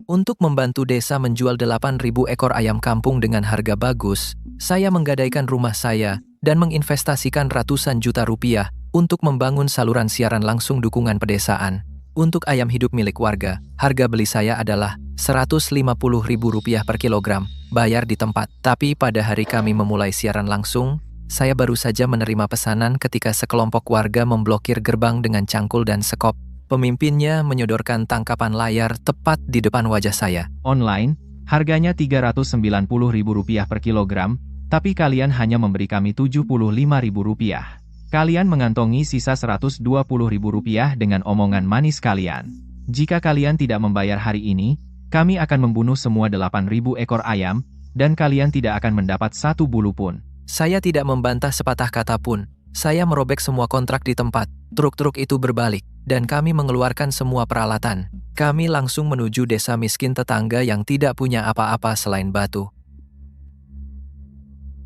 Untuk membantu desa menjual 8.000 ekor ayam kampung dengan harga bagus, saya menggadaikan rumah saya dan menginvestasikan ratusan juta rupiah untuk membangun saluran siaran langsung dukungan pedesaan. Untuk ayam hidup milik warga, harga beli saya adalah Rp150.000 per kilogram, bayar di tempat. Tapi pada hari kami memulai siaran langsung, saya baru saja menerima pesanan ketika sekelompok warga memblokir gerbang dengan cangkul dan sekop. Pemimpinnya menyodorkan tangkapan layar tepat di depan wajah saya. Online, harganya Rp390.000 per kilogram, tapi kalian hanya memberi kami Rp75.000. Kalian mengantongi sisa Rp120.000 dengan omongan manis kalian. Jika kalian tidak membayar hari ini, kami akan membunuh semua 8.000 ekor ayam, dan kalian tidak akan mendapat satu bulu pun. Saya tidak membantah sepatah kata pun. Saya merobek semua kontrak di tempat. Truk-truk itu berbalik, dan kami mengeluarkan semua peralatan. Kami langsung menuju desa miskin tetangga yang tidak punya apa-apa selain batu.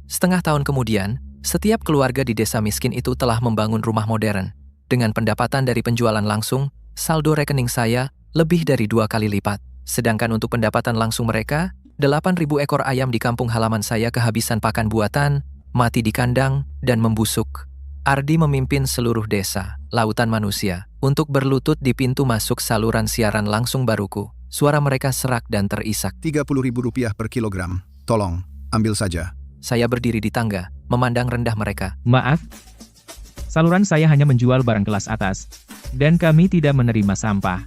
Setengah tahun kemudian, setiap keluarga di desa miskin itu telah membangun rumah modern. Dengan pendapatan dari penjualan langsung, saldo rekening saya lebih dari 2 kali lipat. Sedangkan untuk pendapatan langsung mereka, 8.000 ekor ayam di kampung halaman saya kehabisan pakan buatan, mati di kandang, dan membusuk. Ardi memimpin seluruh desa, lautan manusia, untuk berlutut di pintu masuk saluran siaran langsung baruku. Suara mereka serak dan terisak. Rp30.000 per kilogram. Tolong, ambil saja. Saya berdiri di tangga, memandang rendah mereka. Maaf, saluran saya hanya menjual barang kelas atas, dan kami tidak menerima sampah.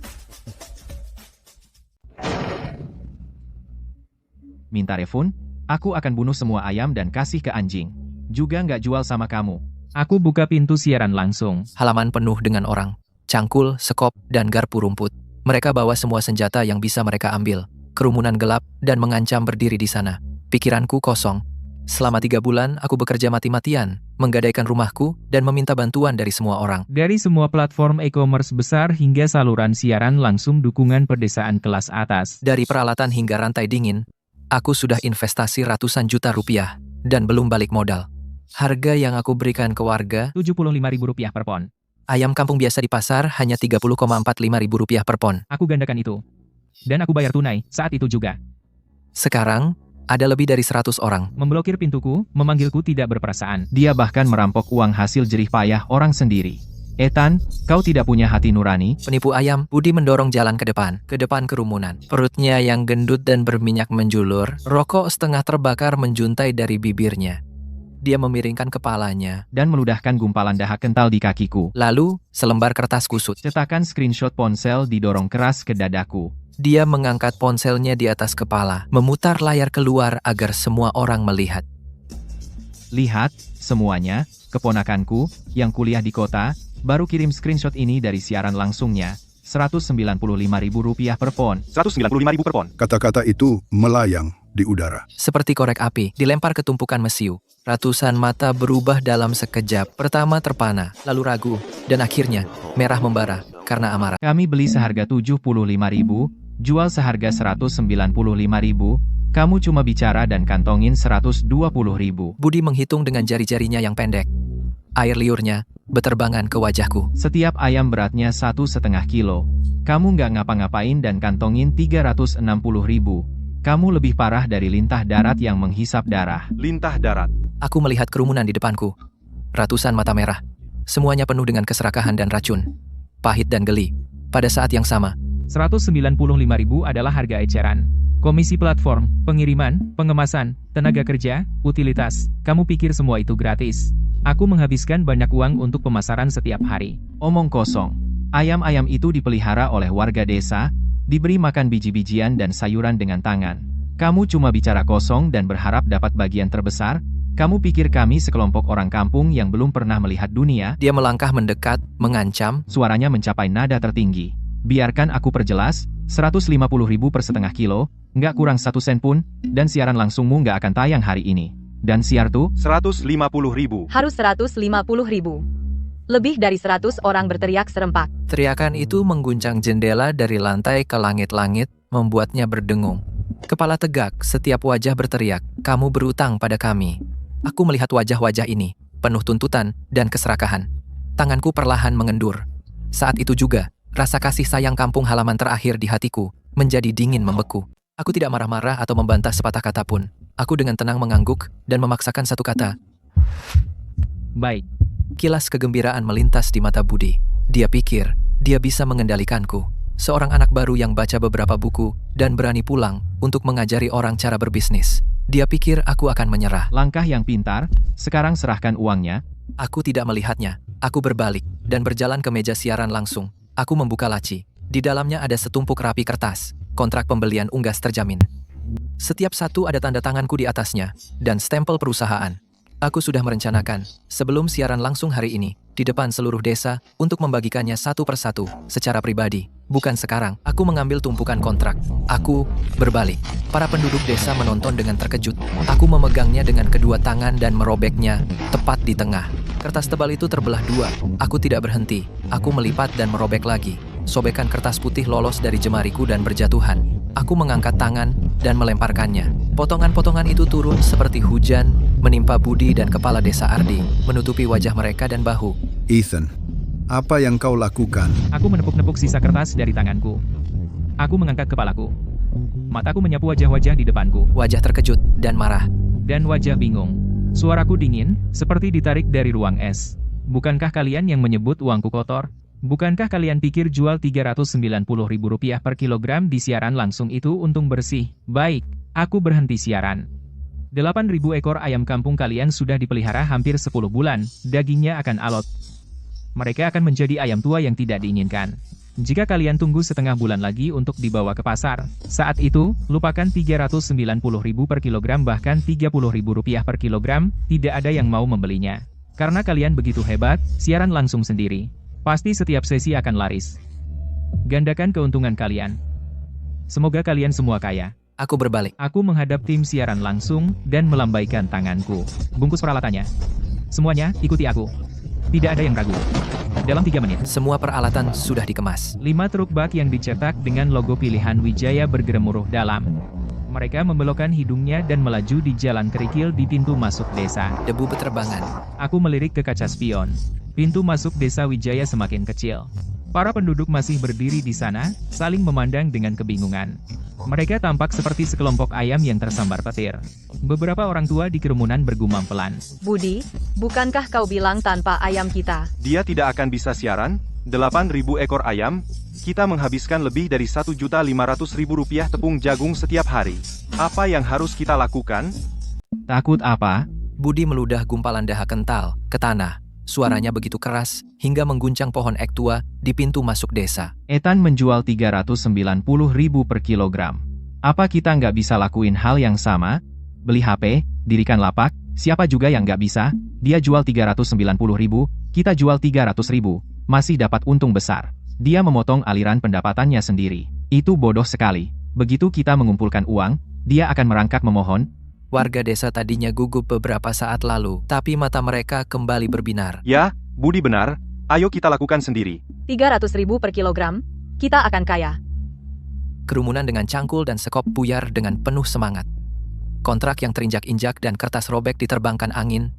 Minta refund? Aku akan bunuh semua ayam dan kasih ke anjing. Juga nggak jual sama kamu. Aku buka pintu siaran langsung. Halaman penuh dengan orang, cangkul, sekop, dan garpu rumput. Mereka bawa semua senjata yang bisa mereka ambil. Kerumunan gelap dan mengancam berdiri di sana. Pikiranku kosong. Selama 3 bulan, aku bekerja mati-matian, menggadaikan rumahku, dan meminta bantuan dari semua orang. Dari semua platform e-commerce besar hingga saluran siaran langsung dukungan pedesaan kelas atas. Dari peralatan hingga rantai dingin, aku sudah investasi ratusan juta rupiah, dan belum balik modal. Harga yang aku berikan ke warga, Rp75.000 per pon. ayam kampung biasa di pasar hanya Rp30,45 per pon. Aku gandakan itu. Dan aku bayar tunai, saat itu juga. Sekarang, ada lebih dari 100 orang. Memblokir pintuku, memanggilku tidak berperasaan. Dia bahkan merampok uang hasil jerih payah orang sendiri. Ethan, kau tidak punya hati nurani? Penipu ayam, Budi mendorong jalan ke depan kerumunan. Perutnya yang gendut dan berminyak menjulur, rokok setengah terbakar menjuntai dari bibirnya. Dia memiringkan kepalanya, Dan meludahkan gumpalan dahak kental di kakiku. lalu selembar kertas kusut. Cetakan screenshot ponsel didorong keras ke dadaku. Dia mengangkat ponselnya di atas kepala, memutar layar keluar agar semua orang melihat. Lihat, semuanya, keponakanku, yang kuliah di kota, baru kirim screenshot ini dari siaran langsungnya. Rp195.000 per pon. Rp195.000 per pon. Kata-kata itu melayang di udara. Seperti korek api, dilempar ke tumpukan mesiu. Ratusan mata berubah dalam sekejap. Pertama terpana, lalu ragu, dan akhirnya merah membara karena amarah. Kami beli seharga Rp75.000, jual seharga Rp195.000, kamu cuma bicara dan kantongin Rp120.000. Budi menghitung dengan jari-jarinya yang pendek. Air liurnya beterbangan ke wajahku. Setiap ayam beratnya 1,5 kilo. Kamu nggak ngapa-ngapain dan kantongin Rp360.000. Kamu lebih parah dari lintah darat yang menghisap darah. Lintah darat. Aku melihat kerumunan di depanku. Ratusan mata merah. Semuanya penuh dengan keserakahan dan racun. Pahit dan geli. Pada saat yang sama, Rp195.000 adalah harga eceran. Komisi platform, pengiriman, pengemasan, tenaga kerja, utilitas. Kamu pikir semua itu gratis? Aku menghabiskan banyak uang untuk pemasaran setiap hari. Omong kosong. Ayam-ayam itu dipelihara oleh warga desa, diberi makan biji-bijian dan sayuran dengan tangan. Kamu cuma bicara kosong dan berharap dapat bagian terbesar? Kamu pikir kami sekelompok orang kampung yang belum pernah melihat dunia? dia melangkah mendekat, mengancam. Suaranya mencapai nada tertinggi. Biarkan aku perjelas, Rp150.000 per setengah kilo, nggak kurang 1 sen pun, dan siaran langsungmu nggak akan tayang hari ini. Dan siar tuh, Rp150.000. Harus Rp150.000. Lebih dari 100 orang berteriak serempak. Teriakan itu mengguncang jendela dari lantai ke langit-langit, membuatnya berdengung. Kepala tegak, setiap wajah berteriak, "Kamu berutang pada kami." Aku melihat wajah-wajah ini, penuh tuntutan dan keserakahan. Tanganku perlahan mengendur. Saat itu juga, rasa kasih sayang kampung halaman terakhir di hatiku menjadi dingin membeku. Aku tidak marah-marah atau membantah sepatah kata pun. Aku dengan tenang mengangguk dan memaksakan satu kata. Baik. Kilas kegembiraan melintas di mata Budi. Dia pikir dia bisa mengendalikanku. Seorang anak baru yang baca beberapa buku dan berani pulang untuk mengajari orang cara berbisnis. Dia pikir aku akan menyerah. Langkah yang pintar, sekarang serahkan uangnya. Aku tidak melihatnya. Aku berbalik dan berjalan ke meja siaran langsung. Aku membuka laci. Di dalamnya ada setumpuk rapi kertas, kontrak pembelian unggas terjamin. Setiap satu ada tanda tanganku di atasnya, dan stempel perusahaan. Aku sudah merencanakan, sebelum siaran langsung hari ini, di depan seluruh desa, untuk membagikannya satu persatu, secara pribadi. Bukan sekarang, aku mengambil tumpukan kontrak. Aku berbalik. Para penduduk desa menonton dengan terkejut. Aku memegangnya dengan kedua tangan dan merobeknya, tepat di tengah. Kertas tebal itu terbelah dua. Aku tidak berhenti. Aku melipat dan merobek lagi. Sobekan kertas putih lolos dari jemariku dan berjatuhan. Aku mengangkat tangan dan melemparkannya. Potongan-potongan itu turun seperti hujan, menimpa Budi dan kepala desa Ardi, menutupi wajah mereka dan bahu. Ethan, apa yang kau lakukan? Aku menepuk-nepuk sisa kertas dari tanganku. Aku mengangkat kepalaku. Mataku menyapu wajah-wajah di depanku. Wajah terkejut dan marah. Dan wajah bingung. Suaraku dingin, seperti ditarik dari ruang es. Bukankah kalian yang menyebut uangku kotor? Bukankah kalian pikir jual Rp390.000 per kilogram di siaran langsung itu untung bersih? Baik, aku berhenti siaran. 8.000 ekor ayam kampung kalian sudah dipelihara hampir 10 bulan, dagingnya akan alot. Mereka akan menjadi ayam tua yang tidak diinginkan. Jika kalian tunggu setengah bulan lagi untuk dibawa ke pasar, saat itu, lupakan Rp390.000 per kilogram bahkan Rp30.000 per kilogram, tidak ada yang mau membelinya. Karena kalian begitu hebat, siaran langsung sendiri. Pasti setiap sesi akan laris. Gandakan keuntungan kalian. Semoga kalian semua kaya. Aku berbalik. Aku menghadap tim siaran langsung dan melambaikan tanganku. Bungkus peralatannya. Semuanya, ikuti aku. Tidak ada yang ragu. Dalam 3 menit. Semua peralatan sudah dikemas. 5 truk bak yang dicetak dengan logo pilihan Wijaya bergemuruh dalam. Mereka membelokkan hidungnya dan melaju di jalan kerikil di pintu masuk desa. Debu beterbangan. Aku melirik ke kaca spion. Pintu masuk desa Wijaya semakin kecil. Para penduduk masih berdiri di sana, saling memandang dengan kebingungan. Mereka tampak seperti sekelompok ayam yang tersambar petir. Beberapa orang tua di kerumunan bergumam pelan. Budi, bukankah kau bilang tanpa ayam kita? Dia tidak akan bisa siaran. 8.000 ekor ayam. Kita menghabiskan lebih dari Rp1.500.000 tepung jagung setiap hari. Apa yang harus kita lakukan? Takut apa? Budi meludah gumpalan dahaga kental ke tanah. Suaranya begitu keras, hingga mengguncang pohon ek tua di pintu masuk desa. Ethan menjual Rp390.000 per kilogram. Apa kita nggak bisa lakuin hal yang sama? Beli HP, dirikan lapak, siapa juga yang nggak bisa? Dia jual Rp390.000, kita jual Rp300.000, masih dapat untung besar. Dia memotong aliran pendapatannya sendiri. Itu bodoh sekali. Begitu kita mengumpulkan uang, dia akan merangkak memohon. Warga desa tadinya gugup beberapa saat lalu, tapi mata mereka kembali berbinar. Ya, Budi benar. Ayo kita lakukan sendiri. 300.000 per kilogram, kita akan kaya. Kerumunan dengan cangkul dan sekop buyar dengan penuh semangat. Kontrak yang terinjak-injak dan kertas robek diterbangkan angin,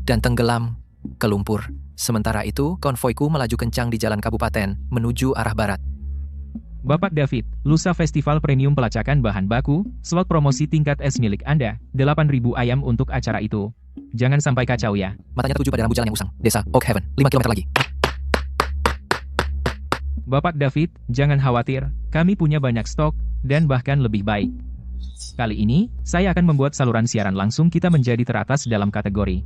dan tenggelam ke lumpur. Sementara itu, konvoiku melaju kencang di jalan kabupaten, menuju arah barat. Bapak David, lusa festival premium pelacakan bahan baku, slot promosi tingkat S milik Anda, 8.000 ayam untuk acara itu. Jangan sampai kacau ya. Matanya tertuju pada rambu jalan yang usang, desa Oak Haven, 5 km lagi. Bapak David, jangan khawatir, kami punya banyak stok, dan bahkan lebih baik. Kali ini, saya akan membuat saluran siaran langsung kita menjadi teratas dalam kategori.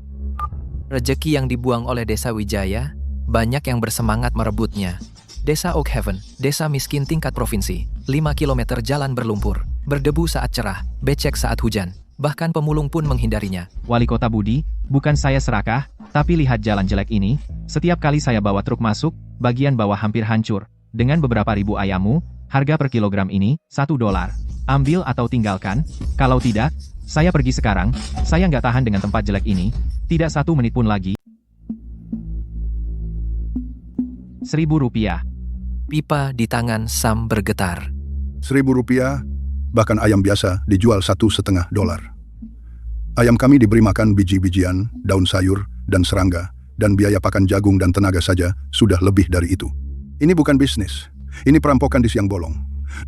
Rejeki yang dibuang oleh desa Wijaya, banyak yang bersemangat merebutnya. Desa Oak Haven, desa miskin tingkat provinsi, 5 km jalan berlumpur, berdebu saat cerah, becek saat hujan, bahkan pemulung pun menghindarinya. Wali Kota Budi, bukan saya serakah, tapi lihat jalan jelek ini, setiap kali saya bawa truk masuk, bagian bawah hampir hancur. Dengan beberapa ribu ayammu, harga per kilogram ini, $1. Ambil atau tinggalkan, kalau tidak, saya pergi sekarang, saya nggak tahan dengan tempat jelek ini, tidak 1 menit pun lagi. Rp1.000. Pipa di tangan Sam bergetar. Rp1.000, bahkan ayam biasa dijual $1,5. Ayam kami diberi makan biji-bijian, daun sayur, dan serangga, dan biaya pakan jagung dan tenaga saja sudah lebih dari itu. Ini bukan bisnis, ini perampokan di siang bolong.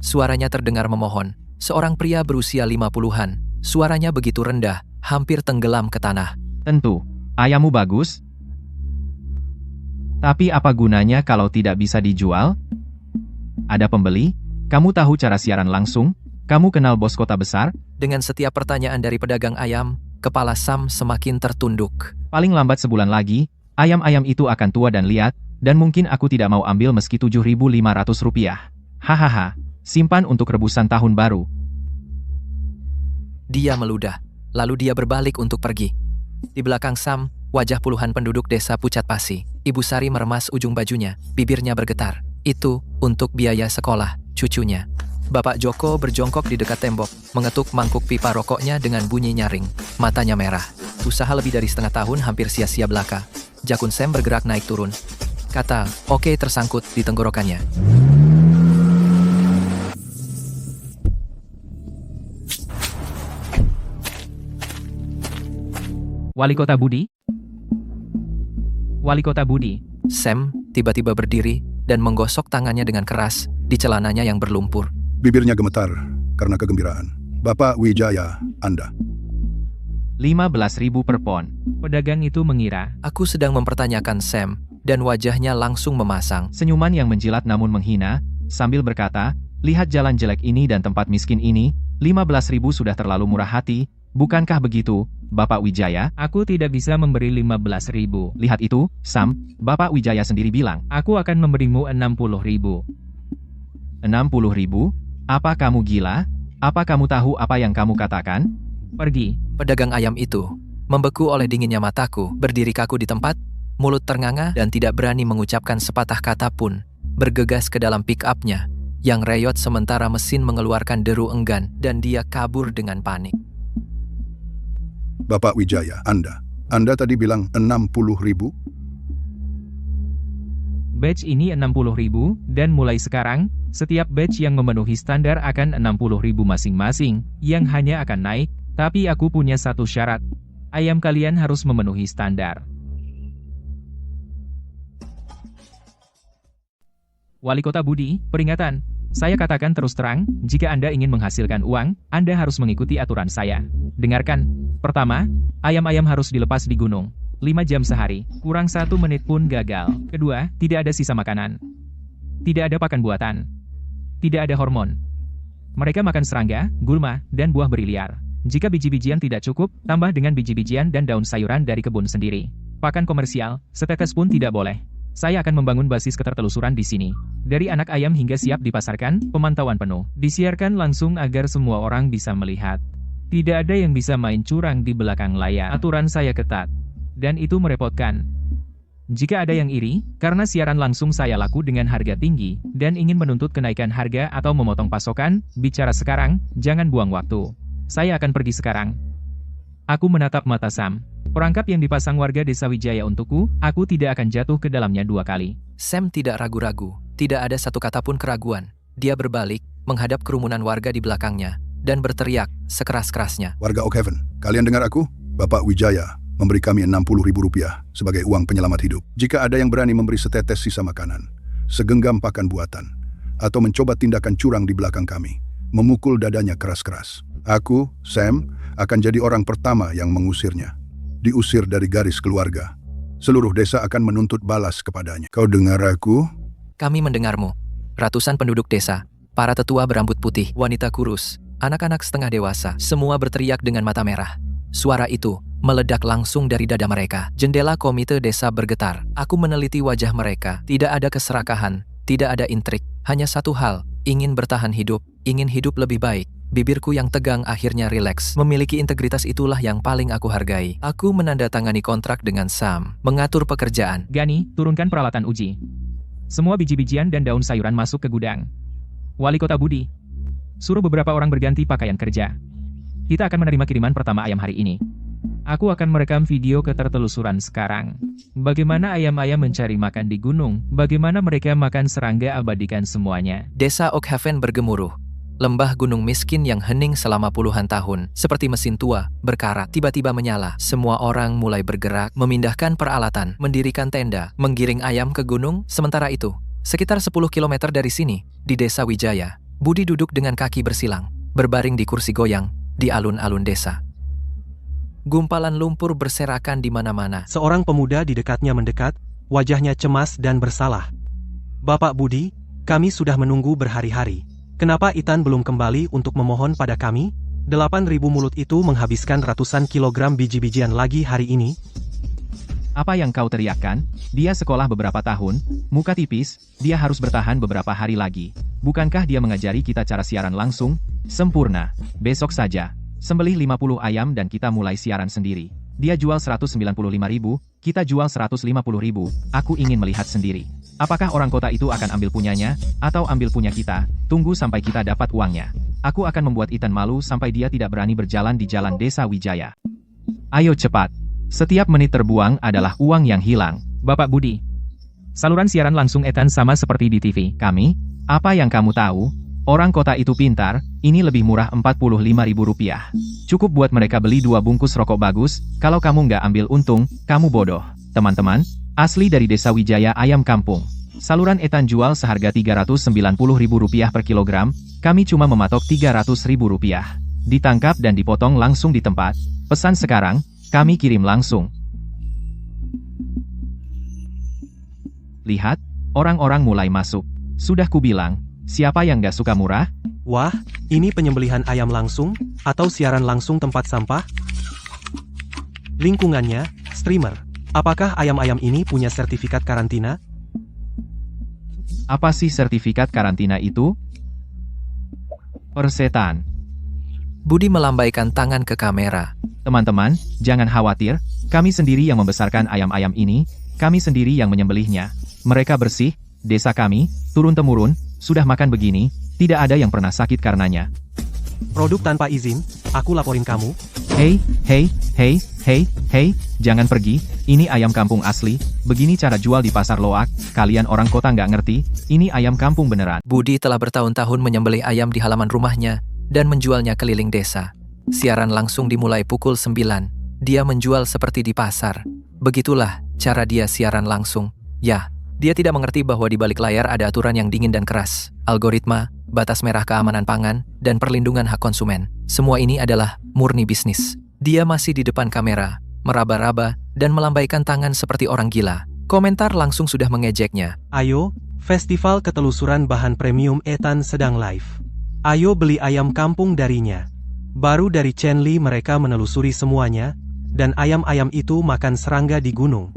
Suaranya terdengar memohon. Seorang pria berusia 50-an. Suaranya begitu rendah, hampir tenggelam ke tanah. Tentu, ayammu bagus. Tapi apa gunanya kalau tidak bisa dijual? Ada pembeli? Kamu tahu cara siaran langsung? Kamu kenal bos kota besar? Dengan setiap pertanyaan dari pedagang ayam, kepala Sam semakin tertunduk. Paling lambat sebulan lagi, ayam-ayam itu akan tua dan liat, dan mungkin aku tidak mau ambil meski Rp7.500. Hahaha, simpan untuk rebusan tahun baru. Dia meludah, lalu dia berbalik untuk pergi. Di belakang Sam, wajah puluhan penduduk desa pucat pasi. Ibu Sari meremas ujung bajunya, bibirnya bergetar. Itu untuk biaya sekolah cucunya. Bapak Joko berjongkok di dekat tembok, mengetuk mangkuk pipa rokoknya dengan bunyi nyaring. Matanya merah. Usaha lebih dari setengah tahun hampir sia-sia belaka. Jakun Sam bergerak naik turun. Kata, "Oke" tersangkut di tenggorokannya. Wali Kota Budi? Wali Kota Budi. Sam tiba-tiba berdiri dan menggosok tangannya dengan keras di celananya yang berlumpur. Bibirnya gemetar karena kegembiraan. Bapak Wijaya, Anda. 15.000 per pon. Pedagang itu mengira. Aku sedang mempertanyakan Sam, dan wajahnya langsung memasang. Senyuman yang menjilat namun menghina, sambil berkata, lihat jalan jelek ini dan tempat miskin ini, 15.000 sudah terlalu murah hati, bukankah begitu, Bapak Wijaya? Aku tidak bisa memberi 15.000. Lihat itu, Sam, Bapak Wijaya sendiri bilang, aku akan memberimu 60.000. 60.000? Apa kamu gila? Apa kamu tahu apa yang kamu katakan? Pergi. Pedagang ayam itu, membeku oleh dinginnya mataku, berdiri kaku di tempat, mulut ternganga dan tidak berani mengucapkan sepatah kata pun, bergegas ke dalam pick-up-nya, yang reyot sementara mesin mengeluarkan deru enggan dan dia kabur dengan panik. Bapak Wijaya, Anda tadi bilang 60.000? Batch ini 60.000, dan mulai sekarang, setiap batch yang memenuhi standar akan 60.000 masing-masing, yang hanya akan naik, tapi aku punya satu syarat. Ayam kalian harus memenuhi standar. Wali Kota Budi, peringatan. Saya katakan terus terang, jika Anda ingin menghasilkan uang, Anda harus mengikuti aturan saya. Dengarkan. Pertama, ayam-ayam harus dilepas di gunung. 5 jam sehari, kurang 1 menit pun gagal. Kedua, tidak ada sisa makanan. Tidak ada pakan buatan. Tidak ada hormon. Mereka makan serangga, gulma, dan buah beri liar. Jika biji-bijian tidak cukup, tambah dengan biji-bijian dan daun sayuran dari kebun sendiri. Pakan komersial, setetes pun tidak boleh. Saya akan membangun basis ketertelusuran di sini. Dari anak ayam hingga siap dipasarkan, pemantauan penuh. Disiarkan langsung agar semua orang bisa melihat. Tidak ada yang bisa main curang di belakang layar. Aturan saya ketat. Dan itu merepotkan. Jika ada yang iri, karena siaran langsung saya laku dengan harga tinggi, dan ingin menuntut kenaikan harga atau memotong pasokan, bicara sekarang, jangan buang waktu. Saya akan pergi sekarang. Aku menatap mata Sam. Perangkap yang dipasang warga desa Wijaya untukku, aku tidak akan jatuh ke dalamnya 2 kali. Sam tidak ragu-ragu, tidak ada satu kata pun keraguan. Dia berbalik, menghadap kerumunan warga di belakangnya, dan berteriak sekeras-kerasnya. Warga Oakhaven, kalian dengar aku? Bapak Wijaya memberi kami Rp60.000 sebagai uang penyelamat hidup. Jika ada yang berani memberi setetes sisa makanan, segenggam pakan buatan, atau mencoba tindakan curang di belakang kami, memukul dadanya keras-keras. Aku, Sam, akan jadi orang pertama yang mengusirnya. Diusir dari garis keluarga. Seluruh desa akan menuntut balas kepadanya. Kau dengar aku? Kami mendengarmu. Ratusan penduduk desa, para tetua berambut putih, wanita kurus, anak-anak setengah dewasa, semua berteriak dengan mata merah. Suara itu meledak langsung dari dada mereka. Jendela komite desa bergetar. Aku meneliti wajah mereka. Tidak ada keserakahan, tidak ada intrik. Hanya satu hal, ingin bertahan hidup, ingin hidup lebih baik. Bibirku yang tegang akhirnya rileks. Memiliki integritas itulah yang paling aku hargai. Aku menandatangani kontrak dengan Sam, mengatur pekerjaan. Gani, turunkan peralatan uji. Semua biji-bijian dan daun sayuran masuk ke gudang. Wali Kota Budi, suruh beberapa orang berganti pakaian kerja. Kita akan menerima kiriman pertama ayam hari ini. Aku akan merekam video ketertelusuran sekarang. Bagaimana ayam-ayam mencari makan di gunung, bagaimana mereka makan serangga, abadikan semuanya. Desa Oakhaven bergemuruh. Lembah gunung miskin yang hening selama puluhan tahun, seperti mesin tua, berkarat, tiba-tiba menyala. Semua orang mulai bergerak, memindahkan peralatan, mendirikan tenda, menggiring ayam ke gunung. Sementara itu, sekitar 10 km dari sini, di desa Wijaya, Budi duduk dengan kaki bersilang, berbaring di kursi goyang, di alun-alun desa. Gumpalan lumpur berserakan di mana-mana. Seorang pemuda di dekatnya mendekat, wajahnya cemas dan bersalah. Bapak Budi, kami sudah menunggu berhari-hari. Kenapa Ethan belum kembali untuk memohon pada kami? 8.000 mulut itu menghabiskan ratusan kilogram biji-bijian lagi hari ini. Apa yang kau teriakkan? Dia sekolah beberapa tahun, muka tipis, dia harus bertahan beberapa hari lagi. Bukankah dia mengajari kita cara siaran langsung? Sempurna. Besok saja. Sembelih 50 ayam dan kita mulai siaran sendiri. Dia jual 195.000, kita jual 150.000. Aku ingin melihat sendiri. Apakah orang kota itu akan ambil punyanya, atau ambil punya kita? Tunggu sampai kita dapat uangnya. Aku akan membuat Ethan malu sampai dia tidak berani berjalan di jalan desa Wijaya. Ayo cepat. Setiap menit terbuang adalah uang yang hilang. Bapak Budi, saluran siaran langsung Ethan sama seperti di TV. Kami? Apa yang kamu tahu? Orang kota itu pintar, ini lebih murah Rp45.000. Cukup buat mereka beli 2 bungkus rokok bagus, kalau kamu nggak ambil untung, kamu bodoh. Teman-teman, asli dari desa Wijaya ayam kampung. Saluran Ethan jual seharga Rp390.000 per kilogram, kami cuma mematok Rp300.000. Ditangkap dan dipotong langsung di tempat. Pesan sekarang, kami kirim langsung. Lihat, orang-orang mulai masuk. Sudah kubilang, siapa yang gak suka murah? Wah, ini penyembelihan ayam langsung, atau siaran langsung tempat sampah? Lingkungannya, streamer. Apakah ayam-ayam ini punya sertifikat karantina? Apa sih sertifikat karantina itu? Persetan. Budi melambaikan tangan ke kamera. Teman-teman, jangan khawatir, kami sendiri yang membesarkan ayam-ayam ini, kami sendiri yang menyembelihnya. Mereka bersih, desa kami, turun-temurun, sudah makan begini, tidak ada yang pernah sakit karenanya. Produk tanpa izin, aku laporin kamu. Hei, jangan pergi, ini ayam kampung asli, begini cara jual di pasar loak, kalian orang kota nggak ngerti, ini ayam kampung beneran. Budi telah bertahun-tahun menyembelih ayam di halaman rumahnya dan menjualnya keliling desa. Siaran langsung dimulai pukul 9. Dia menjual seperti di pasar. Begitulah cara dia siaran langsung. Ya, dia tidak mengerti bahwa di balik layar ada aturan yang dingin dan keras, algoritma, batas merah keamanan pangan, dan perlindungan hak konsumen. Semua ini adalah murni bisnis. Dia masih di depan kamera, meraba-raba, dan melambaikan tangan seperti orang gila. Komentar langsung sudah mengejeknya. Ayo, festival ketelusuran bahan premium Ethan sedang live. Ayo beli ayam kampung darinya. Baru dari Chenli mereka menelusuri semuanya, dan ayam-ayam itu makan serangga di gunung.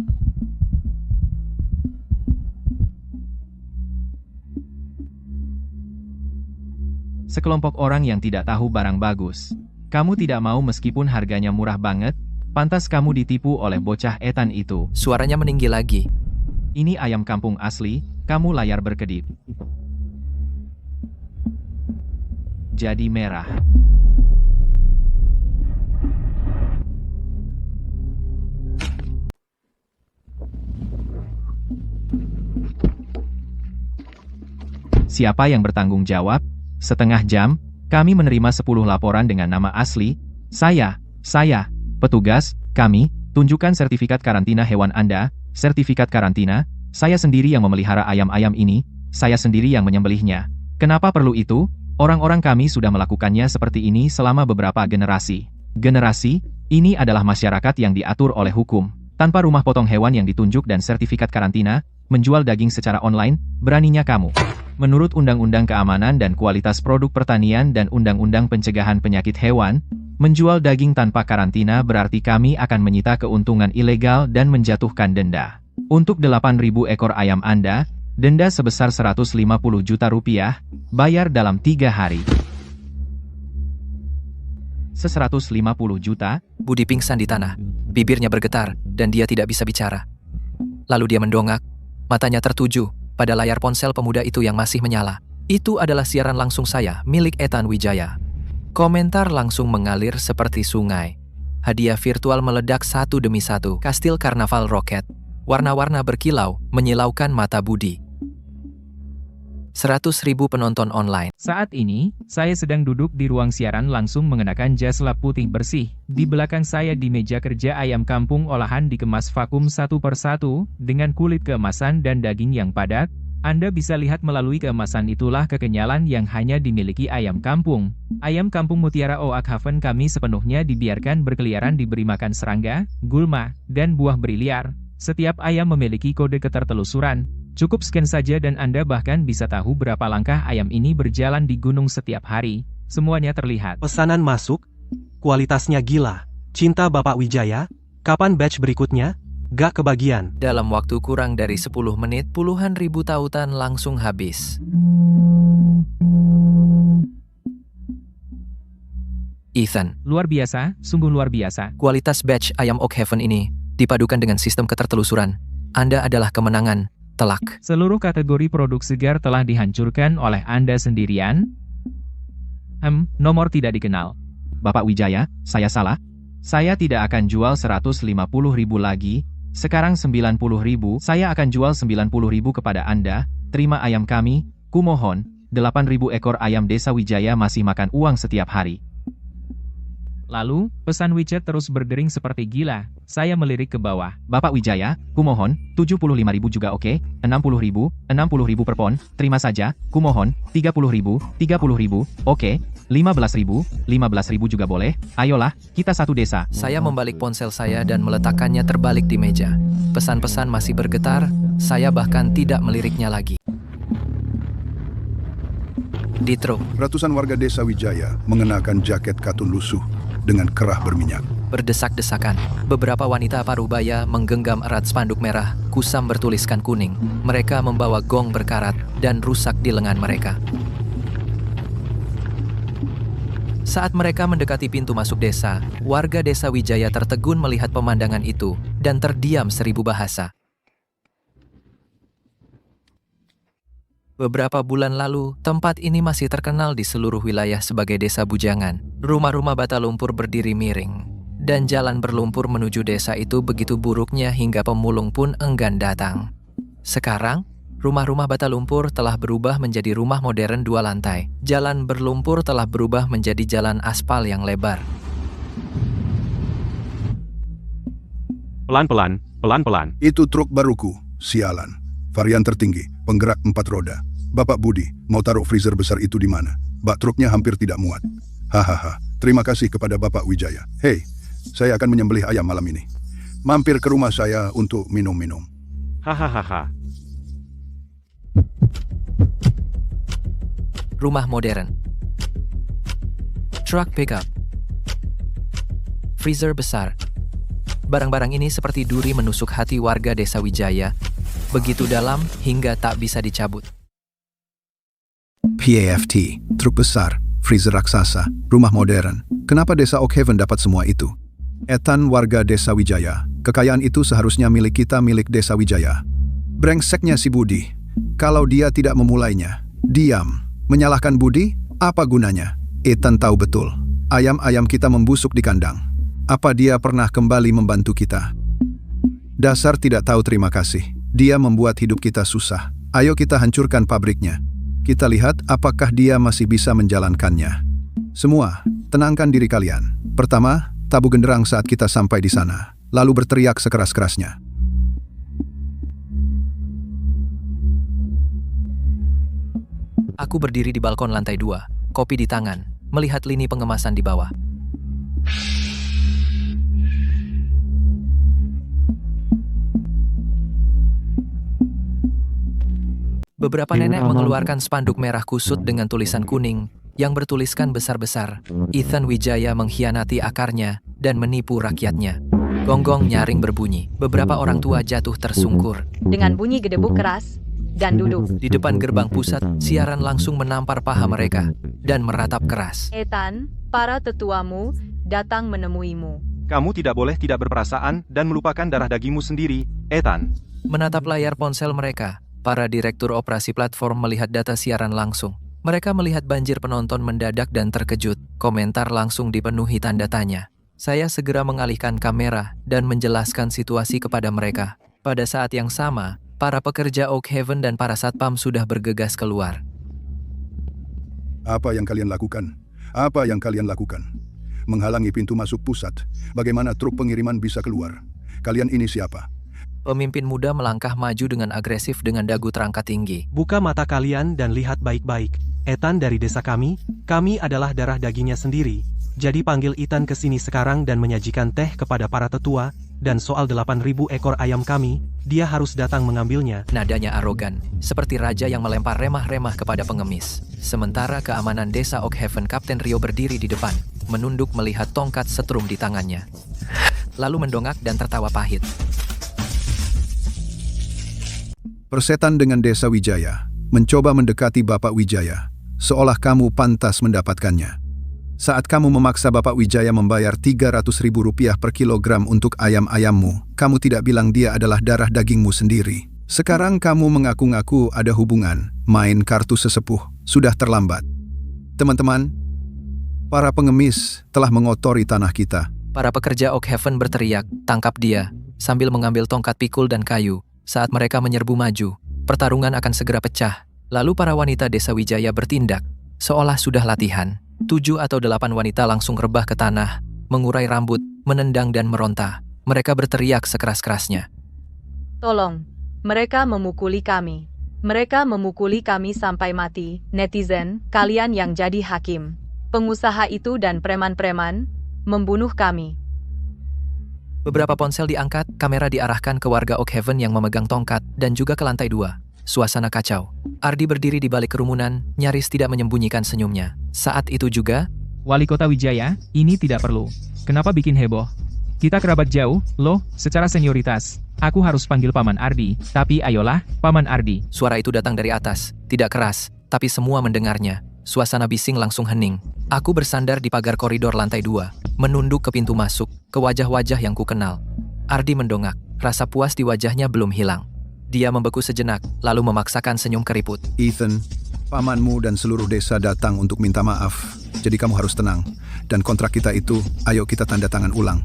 Sekelompok orang yang tidak tahu barang bagus. Kamu tidak mau meskipun harganya murah banget, pantas kamu ditipu oleh bocah Ethan itu. Suaranya meninggi lagi. Ini ayam kampung asli, kamu layar berkedip. Jadi merah. Siapa yang bertanggung jawab? Setengah jam, kami menerima 10 laporan dengan nama asli. Saya, petugas, kami, tunjukkan sertifikat karantina hewan Anda, sertifikat karantina, saya sendiri yang memelihara ayam-ayam ini, saya sendiri yang menyembelihnya. Kenapa perlu itu? Orang-orang kami sudah melakukannya seperti ini selama beberapa generasi. Generasi, ini adalah masyarakat yang diatur oleh hukum. Tanpa rumah potong hewan yang ditunjuk dan sertifikat karantina, menjual daging secara online, beraninya kamu. Menurut Undang-Undang Keamanan dan Kualitas Produk Pertanian dan Undang-Undang Pencegahan Penyakit Hewan, menjual daging tanpa karantina berarti kami akan menyita keuntungan ilegal dan menjatuhkan denda. Untuk 8.000 ekor ayam Anda, denda sebesar Rp150 juta, bayar dalam 3 hari. 150 juta? Budi pingsan di tanah, bibirnya bergetar, dan dia tidak bisa bicara. Lalu dia mendongak, matanya tertuju pada layar ponsel pemuda itu yang masih menyala. Itu adalah siaran langsung saya, milik Ethan Wijaya. Komentar langsung mengalir seperti sungai. Hadiah virtual meledak satu demi satu. Kastil Karnaval Roket. Warna-warna berkilau, menyilaukan mata Budi. 100.000 penonton online. Saat ini, saya sedang duduk di ruang siaran langsung mengenakan jas lap putih bersih. Di belakang saya di meja kerja ayam kampung olahan dikemas vakum satu persatu, dengan kulit keemasan dan daging yang padat, Anda bisa lihat melalui keemasan itulah kekenyalan yang hanya dimiliki ayam kampung. Ayam kampung Mutiara Oakhaven kami sepenuhnya dibiarkan berkeliaran diberi makan serangga, gulma, dan buah briliar. Setiap ayam memiliki kode ketertelusuran. Cukup scan saja dan Anda bahkan bisa tahu berapa langkah ayam ini berjalan di gunung setiap hari. Semuanya terlihat. Pesanan masuk, kualitasnya gila. Cinta Bapak Wijaya, kapan batch berikutnya? Gak kebagian. Dalam waktu kurang dari 10 menit, puluhan ribu tautan langsung habis. Ethan, Luar biasa, sungguh luar biasa. kualitas batch ayam Oakhaven ini dipadukan dengan sistem ketertelusuran. Anda adalah kemenangan, telak. Seluruh kategori produk segar telah dihancurkan oleh Anda sendirian. Nomor tidak dikenal. Bapak Wijaya, saya salah. Saya tidak akan jual 150.000 lagi. Sekarang 90.000, saya akan jual 90.000 kepada Anda. Terima ayam kami, kumohon. 8.000 ekor ayam Desa Wijaya masih makan uang setiap hari. Lalu, pesan WeChat terus berdering seperti gila. Saya melirik ke bawah. Bapak Wijaya, kumohon, 75.000 juga oke, 60.000 per pon, terima saja, kumohon, 30.000 oke, 15.000 juga boleh, ayolah, kita satu desa. Saya membalik ponsel saya dan meletakkannya terbalik di meja. Pesan-pesan masih bergetar, saya bahkan tidak meliriknya lagi. Di truk, Ratusan warga desa Wijaya mengenakan jaket katun lusuh dengan kerah berminyak. berdesak-desakan, beberapa wanita parubaya menggenggam erat spanduk merah, kusam bertuliskan kuning. Mereka membawa gong berkarat dan rusak di lengan mereka. Saat mereka mendekati pintu masuk desa, warga desa Wijaya tertegun melihat pemandangan itu dan terdiam 1000 bahasa. Beberapa bulan lalu, tempat ini masih terkenal di seluruh wilayah sebagai desa bujangan. Rumah-rumah bata lumpur berdiri miring, dan jalan berlumpur menuju desa itu begitu buruknya hingga pemulung pun enggan datang. Sekarang, rumah-rumah bata lumpur telah berubah menjadi rumah modern 2 lantai. Jalan berlumpur telah berubah menjadi jalan aspal yang lebar. Pelan-pelan, pelan-pelan. Itu truk baruku, sialan. Varian tertinggi, penggerak 4 roda. Bapak Budi, mau taruh freezer besar itu di mana? Bak truknya hampir tidak muat. Hahaha, terima kasih kepada Bapak Wijaya. Hei, saya akan menyembelih ayam malam ini. Mampir ke rumah saya untuk minum-minum. Hahaha. Rumah modern. Truck pickup. Freezer besar. Barang-barang ini seperti duri menusuk hati warga desa Wijaya, begitu dalam hingga tak bisa dicabut. PAFT, truk besar, freezer raksasa, rumah modern. Kenapa desa Oakhaven dapat semua itu? Ethan warga desa Wijaya, kekayaan itu seharusnya milik kita, milik desa Wijaya. Brengseknya si Budi. Kalau dia tidak memulainya, diam. Menyalahkan Budi, apa gunanya? Ethan tahu betul, ayam-ayam kita membusuk di kandang. Apa dia pernah kembali membantu kita? Dasar tidak tahu terima kasih. Dia membuat hidup kita susah. Ayo kita hancurkan pabriknya. Kita lihat apakah dia masih bisa menjalankannya. Semua, tenangkan diri kalian. Pertama, tabu genderang saat kita sampai di sana. Lalu berteriak sekeras-kerasnya. Aku berdiri di balkon lantai 2, kopi di tangan, melihat lini pengemasan di bawah. Beberapa nenek mengeluarkan spanduk merah kusut dengan tulisan kuning yang bertuliskan besar-besar, Ethan Wijaya mengkhianati akarnya dan menipu rakyatnya. Gonggong nyaring berbunyi. Beberapa orang tua jatuh tersungkur. Dengan bunyi gedebuk keras dan duduk. Di depan gerbang pusat, siaran langsung menampar paha mereka dan meratap keras. Ethan, para tetuamu datang menemuimu. Kamu tidak boleh tidak berperasaan dan melupakan darah dagingmu sendiri, Ethan. Menatap layar ponsel mereka, para direktur operasi platform melihat data siaran langsung. Mereka melihat banjir penonton mendadak dan terkejut. Komentar langsung dipenuhi tanda tanya. Saya segera mengalihkan kamera dan menjelaskan situasi kepada mereka. Pada saat yang sama, para pekerja Oakhaven dan para satpam sudah bergegas keluar. Apa yang kalian lakukan? Apa yang kalian lakukan? Menghalangi pintu masuk pusat. Bagaimana truk pengiriman bisa keluar? Kalian ini siapa? Pemimpin muda melangkah maju dengan agresif dengan dagu terangkat tinggi. Buka mata kalian dan lihat baik-baik. Ethan dari desa kami adalah darah dagingnya sendiri. Jadi panggil Ethan ke sini sekarang dan menyajikan teh kepada para tetua, dan soal 8.000 ekor ayam kami, dia harus datang mengambilnya. Nadanya arogan, seperti raja yang melempar remah-remah kepada pengemis. Sementara keamanan desa Oakhaven Kapten Rio berdiri di depan, menunduk melihat tongkat setrum di tangannya. Lalu mendongak dan tertawa pahit. Persetan dengan desa Wijaya, mencoba mendekati Bapak Wijaya, seolah kamu pantas mendapatkannya. Saat kamu memaksa Bapak Wijaya membayar Rp300.000 per kilogram untuk ayam-ayammu, kamu tidak bilang dia adalah darah dagingmu sendiri. Sekarang kamu mengaku-ngaku ada hubungan, main kartu sesepuh, sudah terlambat. Teman-teman, para pengemis telah mengotori tanah kita. Para pekerja Oakhaven berteriak, tangkap dia, sambil mengambil tongkat pikul dan kayu. Saat mereka menyerbu maju, pertarungan akan segera pecah. Lalu para wanita desa Wijaya bertindak, seolah sudah latihan. 7 atau 8 wanita langsung rebah ke tanah, mengurai rambut, menendang dan meronta. Mereka berteriak sekeras-kerasnya. Tolong, mereka memukuli kami. Mereka memukuli kami sampai mati. Netizen, kalian yang jadi hakim. Pengusaha itu dan preman-preman membunuh kami. Beberapa ponsel diangkat, kamera diarahkan ke warga Oakhaven yang memegang tongkat, dan juga ke lantai 2. Suasana kacau. Ardi berdiri di balik kerumunan, nyaris tidak menyembunyikan senyumnya. Saat itu juga, Wali Kota Wijaya, ini tidak perlu. Kenapa bikin heboh? Kita kerabat jauh, loh, secara senioritas. Aku harus panggil Paman Ardi, tapi ayolah, Paman Ardi. suara itu datang dari atas, tidak keras, tapi semua mendengarnya. Suasana bising langsung hening. Aku bersandar di pagar koridor lantai 2, menunduk ke pintu masuk, ke wajah-wajah yang kukenal. Ardi mendongak, rasa puas di wajahnya belum hilang. Dia membeku sejenak, lalu memaksakan senyum keriput. Ethan, pamanmu dan seluruh desa datang untuk minta maaf. Jadi kamu harus tenang. Dan kontrak kita itu, ayo kita tanda tangan ulang.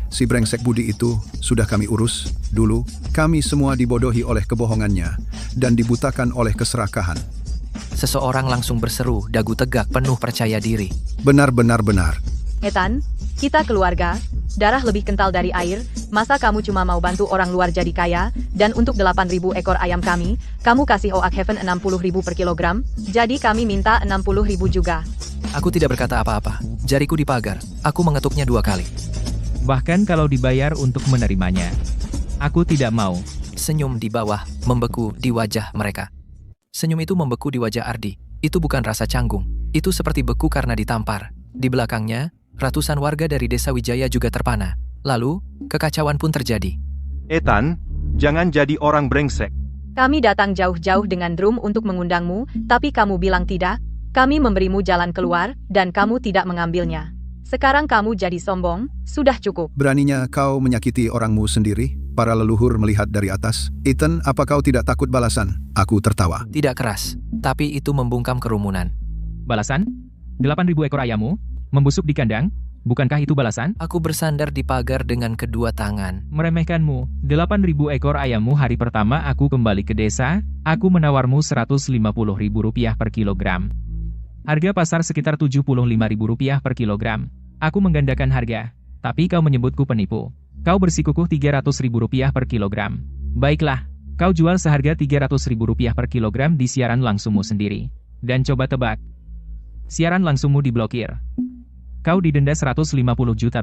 Si brengsek Budi itu sudah kami urus. Dulu, kami semua dibodohi oleh kebohongannya dan dibutakan oleh keserakahan. Seseorang langsung berseru, dagu tegak penuh percaya diri. Benar-benar benar. Ethan, kita keluarga, darah lebih kental dari air, masa kamu cuma mau bantu orang luar jadi kaya, dan untuk 8.000 ekor ayam kami, kamu kasih Oakhaven 60.000 per kilogram, jadi kami minta 60.000 juga. Aku tidak berkata apa-apa, jariku dipagar, aku mengetuknya 2 kali. Bahkan kalau dibayar untuk menerimanya. Aku tidak mau. Senyum di bawah, membeku di wajah mereka. Senyum itu membeku di wajah Ardi. Itu bukan rasa canggung, itu seperti beku karena ditampar. Di belakangnya, ratusan warga dari desa Wijaya juga terpana. Lalu, kekacauan pun terjadi. Ethan, jangan jadi orang brengsek. Kami datang jauh-jauh dengan drum untuk mengundangmu, tapi kamu bilang tidak. Kami memberimu jalan keluar, dan kamu tidak mengambilnya. Sekarang kamu jadi sombong, sudah cukup. Beraninya kau menyakiti orangmu sendiri? Para leluhur melihat dari atas. Ethan, apa kau tidak takut balasan? Aku tertawa. Tidak keras, tapi itu membungkam kerumunan. Balasan? 8.000 ekor ayammu? Membusuk di kandang? Bukankah itu balasan? Aku bersandar di pagar dengan kedua tangan. Meremehkanmu. 8.000 ekor ayammu hari pertama aku kembali ke desa, aku menawarmu Rp150.000 per kilogram. Harga pasar sekitar Rp75.000 per kilogram. Aku menggandakan harga, tapi kau menyebutku penipu. Kau bersikukuh Rp300.000 per kilogram. Baiklah, kau jual seharga Rp300.000 per kilogram di siaran langsungmu sendiri. Dan coba tebak, siaran langsungmu diblokir. Kau didenda Rp150 juta.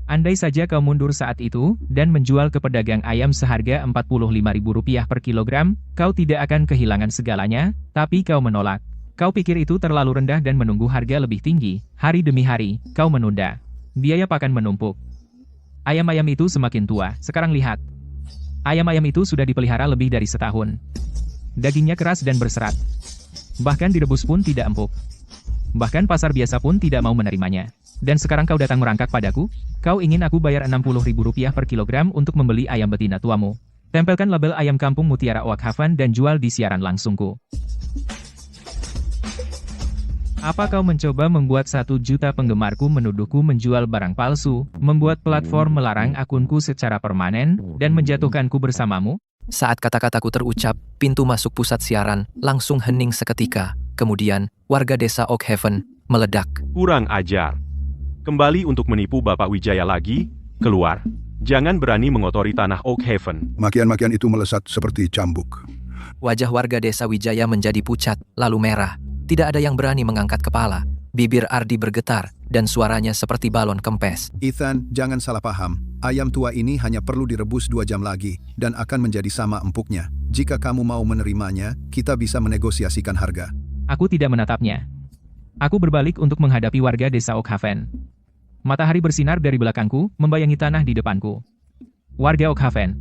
Andai saja kau mundur saat itu, dan menjual ke pedagang ayam seharga Rp45.000 per kilogram, kau tidak akan kehilangan segalanya, tapi kau menolak. Kau pikir itu terlalu rendah dan menunggu harga lebih tinggi. Hari demi hari, kau menunda. Biaya pakan menumpuk. Ayam-ayam itu semakin tua. Sekarang lihat. Ayam-ayam itu sudah dipelihara lebih dari setahun. Dagingnya keras dan berserat. Bahkan direbus pun tidak empuk. Bahkan pasar biasa pun tidak mau menerimanya. Dan sekarang kau datang merangkak padaku? Kau ingin aku bayar Rp60.000 per kilogram untuk membeli ayam betina tuamu. Tempelkan label ayam kampung Mutiara Oakhaven dan jual di siaran langsungku. Apa kau mencoba membuat 1 juta penggemarku menuduhku menjual barang palsu, membuat platform melarang akunku secara permanen, dan menjatuhkanku bersamamu? Saat kata-kataku terucap, pintu masuk pusat siaran langsung hening seketika. Kemudian, warga desa Oakhaven meledak. Kurang ajar. Kembali untuk menipu Bapak Wijaya lagi, keluar. Jangan berani mengotori tanah Oak Haven. Makian-makian itu melesat seperti cambuk. Wajah warga desa Wijaya menjadi pucat, lalu merah. Tidak ada yang berani mengangkat kepala. Bibir Ardi bergetar, dan suaranya seperti balon kempes. Ethan, jangan salah paham. Ayam tua ini hanya perlu direbus 2 jam lagi, dan akan menjadi sama empuknya. Jika kamu mau menerimanya, kita bisa menegosiasikan harga. Aku tidak menatapnya. Aku berbalik untuk menghadapi warga desa Oak Haven. Matahari bersinar dari belakangku, membayangi tanah di depanku. Warga Oak Haven.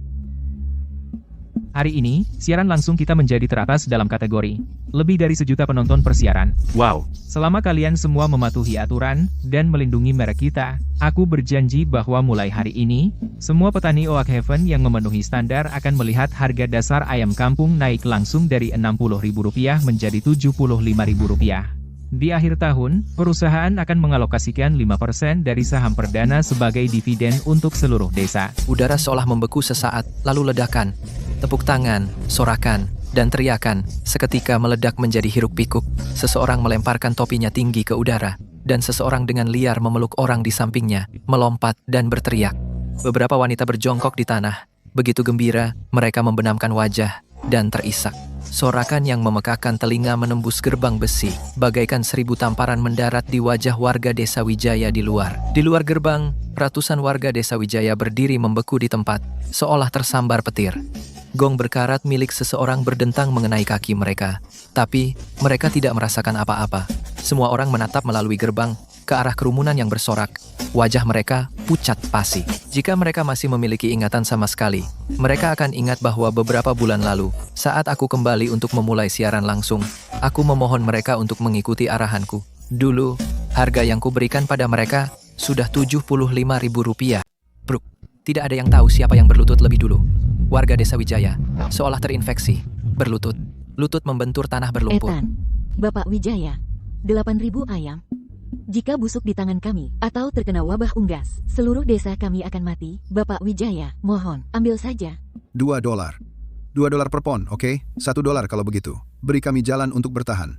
Hari ini, siaran langsung kita menjadi teratas dalam kategori. Lebih dari 1 juta penonton persiaran. Wow, Selama kalian semua mematuhi aturan dan melindungi merek kita, aku berjanji bahwa mulai hari ini, semua petani Oak Haven yang memenuhi standar akan melihat harga dasar ayam kampung naik langsung dari Rp60.000 menjadi Rp75.000. Di akhir tahun, perusahaan akan mengalokasikan 5% dari saham perdana sebagai dividen untuk seluruh desa. Udara seolah membeku sesaat, lalu ledakan. Tepuk tangan, sorakan, dan teriakan seketika meledak menjadi hiruk-pikuk. Seseorang melemparkan topinya tinggi ke udara, dan seseorang dengan liar memeluk orang di sampingnya, melompat dan berteriak. Beberapa wanita berjongkok di tanah. Begitu gembira, mereka membenamkan wajah dan terisak. Sorakan yang memekakan telinga menembus gerbang besi, bagaikan 1000 tamparan mendarat di wajah warga desa Wijaya di luar. Di luar gerbang, ratusan warga desa Wijaya berdiri membeku di tempat, seolah tersambar petir. Gong berkarat milik seseorang berdentang mengenai kaki mereka, tapi mereka tidak merasakan apa-apa. Semua orang menatap melalui gerbang ke arah kerumunan yang bersorak. Wajah mereka pucat pasi. Jika mereka masih memiliki ingatan sama sekali, mereka akan ingat bahwa beberapa bulan lalu, saat aku kembali untuk memulai siaran langsung, aku memohon mereka untuk mengikuti arahanku. Dulu, harga yang kuberikan pada mereka sudah Rp75.000. Bruk, tidak ada yang tahu siapa yang berlutut lebih dulu. Warga desa Wijaya, seolah terinfeksi, berlutut. Lutut membentur tanah berlumpur. Ethan, Bapak Wijaya, 8.000 ayam. Jika busuk di tangan kami, atau terkena wabah unggas, seluruh desa kami akan mati. Bapak Wijaya, mohon, ambil saja. $2. $2 per pon, oke? $1 kalau begitu. Beri kami jalan untuk bertahan.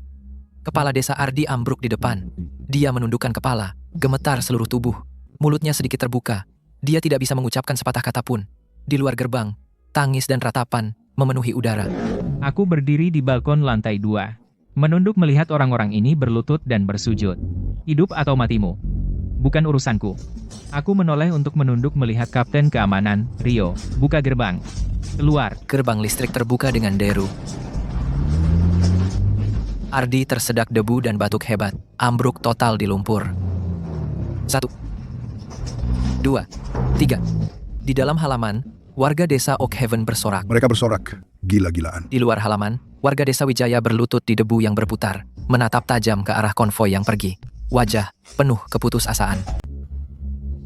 Kepala desa Ardi ambruk di depan. Dia menundukkan kepala, gemetar seluruh tubuh. Mulutnya sedikit terbuka. Dia tidak bisa mengucapkan sepatah kata pun. Di luar gerbang, tangis dan ratapan memenuhi udara. Aku berdiri di balkon lantai 2. Menunduk melihat orang-orang ini berlutut dan bersujud. Hidup atau matimu? Bukan urusanku. Aku menoleh untuk menunduk melihat Kapten Keamanan, Rio. Buka gerbang. Keluar. Gerbang listrik terbuka dengan deru. Ardi tersedak debu dan batuk hebat. Ambruk total di lumpur. 1, 2, 3. Di dalam halaman, warga desa Oak Haven bersorak. Mereka bersorak. Gila-gilaan. Di luar halaman, warga desa Wijaya berlutut di debu yang berputar, menatap tajam ke arah konvoi yang pergi. Wajah penuh keputusasaan.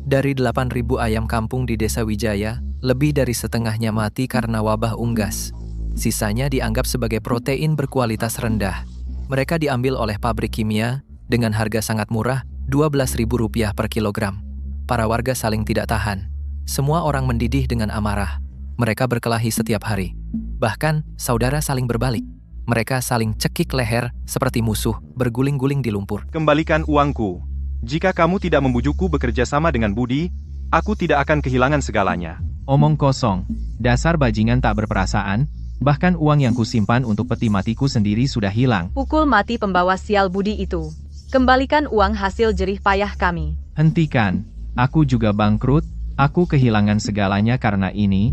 Dari 8.000 ayam kampung di desa Wijaya, lebih dari setengahnya mati karena wabah unggas. Sisanya dianggap sebagai protein berkualitas rendah. Mereka diambil oleh pabrik kimia dengan harga sangat murah, Rp12.000 per kilogram. Para warga saling tidak tahan. Semua orang mendidih dengan amarah. Mereka berkelahi setiap hari. Bahkan, saudara saling berbalik. Mereka saling cekik leher seperti musuh, berguling-guling di lumpur. Kembalikan uangku. Jika kamu tidak membujukku bekerja sama dengan Budi, aku tidak akan kehilangan segalanya. Omong kosong. Dasar bajingan tak berperasaan, bahkan uang yang kusimpan untuk peti matiku sendiri sudah hilang. Pukul mati pembawa sial Budi itu. Kembalikan uang hasil jerih payah kami. Hentikan. Aku juga bangkrut, aku kehilangan segalanya karena ini.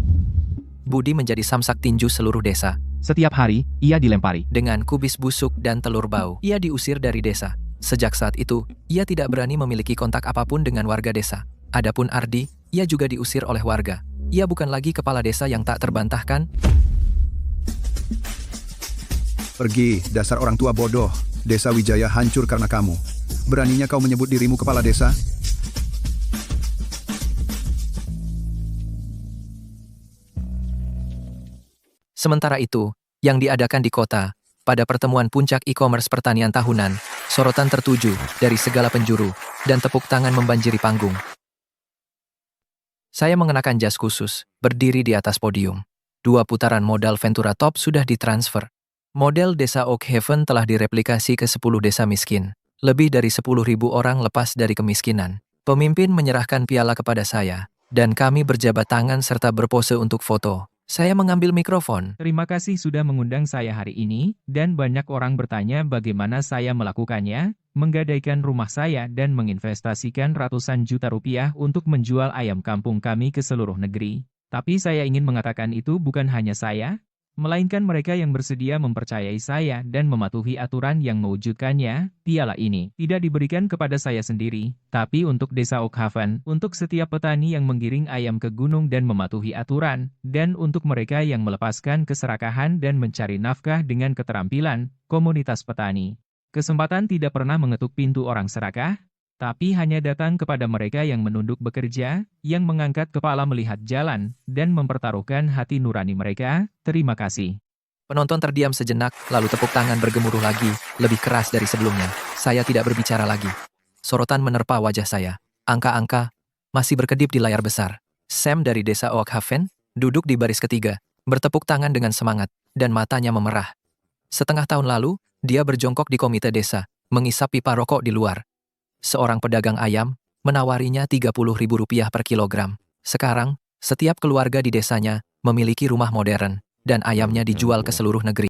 Budi menjadi samsak tinju seluruh desa. Setiap hari, ia dilempari. Dengan kubis busuk dan telur bau, ia diusir dari desa. Sejak saat itu, ia tidak berani memiliki kontak apapun dengan warga desa. Adapun Ardi, ia juga diusir oleh warga. Ia bukan lagi kepala desa yang tak terbantahkan. Pergi, dasar orang tua bodoh. Desa Wijaya hancur karena kamu. Beraninya kau menyebut dirimu kepala desa? Sementara itu, yang diadakan di kota, pada pertemuan puncak e-commerce pertanian tahunan, sorotan tertuju dari segala penjuru, dan tepuk tangan membanjiri panggung. Saya mengenakan jas khusus, berdiri di atas podium. 2 putaran modal Ventura Top sudah ditransfer. Model desa Oak Haven telah direplikasi ke 10 desa miskin. Lebih dari 10.000 orang lepas dari kemiskinan. Pemimpin menyerahkan piala kepada saya. dan kami berjabat tangan serta berpose untuk foto. Saya mengambil mikrofon. Terima kasih sudah mengundang saya hari ini, dan banyak orang bertanya bagaimana saya melakukannya, menggadaikan rumah saya dan menginvestasikan ratusan juta rupiah untuk menjual ayam kampung kami ke seluruh negeri. Tapi saya ingin mengatakan itu bukan hanya saya, melainkan mereka yang bersedia mempercayai saya dan mematuhi aturan yang mewujudkannya. Piala ini tidak diberikan kepada saya sendiri, tapi untuk Desa Oakhaven, untuk setiap petani yang menggiring ayam ke gunung dan mematuhi aturan, dan untuk mereka yang melepaskan keserakahan dan mencari nafkah dengan keterampilan, komunitas petani. Kesempatan tidak pernah mengetuk pintu orang serakah, tapi hanya datang kepada mereka yang menunduk bekerja, yang mengangkat kepala melihat jalan, dan mempertaruhkan hati nurani mereka. Terima kasih. Penonton terdiam sejenak, lalu tepuk tangan bergemuruh lagi, lebih keras dari sebelumnya. Saya tidak berbicara lagi. Sorotan menerpa wajah saya. Angka-angka masih berkedip di layar besar. Sam dari Desa Oakhaven duduk di baris ketiga, bertepuk tangan dengan semangat, dan matanya memerah. Setengah tahun lalu, dia berjongkok di komite desa, mengisap pipa rokok di luar. Seorang pedagang ayam menawarinya Rp30.000 per kilogram. Sekarang, setiap keluarga di desanya memiliki rumah modern, dan ayamnya dijual ke seluruh negeri.